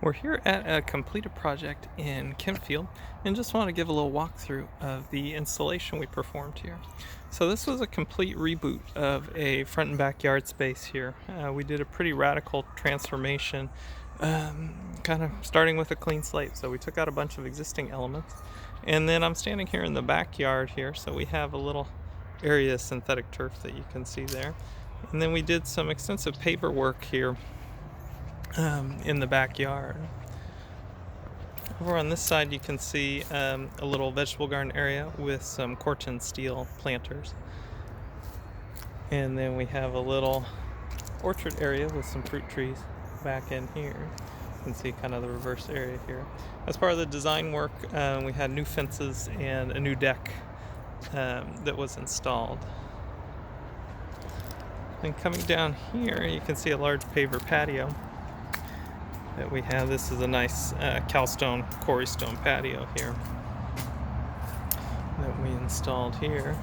We're here at a completed project in Kentfield and just want to give a little walkthrough of the installation we performed here. So this was a complete reboot of a front and backyard space here. We did a pretty radical transformation, kind of starting with a clean slate. So we took out a bunch of existing elements, and then I'm standing here in the backyard here. So we have a little area of synthetic turf that you can see there. And then we did some extensive paver work here in the backyard. Over on this side you can see a little vegetable garden area with some Corten steel planters. And then we have a little orchard area with some fruit trees back in here. You can see kind of the reverse area here. As part of the design work, we had new fences and a new deck that was installed. And coming down here you can see a large paver patio that we have. This is a nice calstone, quarry stone patio here that we installed here.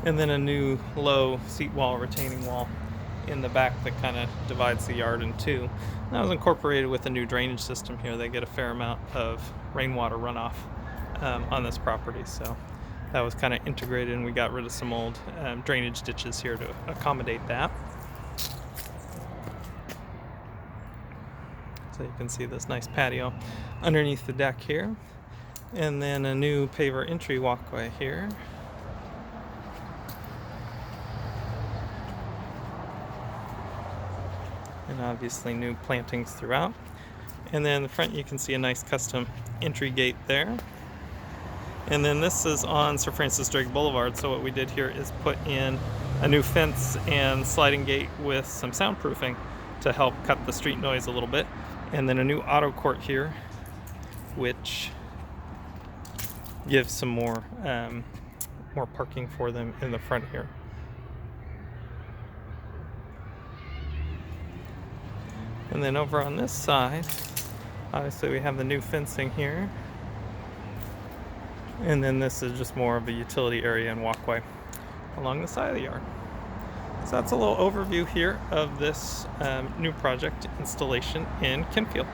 And then a new low seat wall, retaining wall in the back that kind of divides the yard in two. And that was incorporated with a new drainage system here. They get a fair amount of rainwater runoff on this property. So that was kind of integrated, and we got rid of some old drainage ditches here to accommodate that. So you can see this nice patio underneath the deck here. And then a new paver entry walkway here. And obviously new plantings throughout. And then in the front you can see a nice custom entry gate there. And then this is on Sir Francis Drake Boulevard, so what we did here is put in a new fence and sliding gate with some soundproofing to help cut the street noise a little bit. And then a new auto court here, which gives some more parking for them in the front here. And then over on this side, obviously we have the new fencing here. And then this is just more of a utility area and walkway along the side of the yard. So that's a little overview here of this new project installation in Kentfield.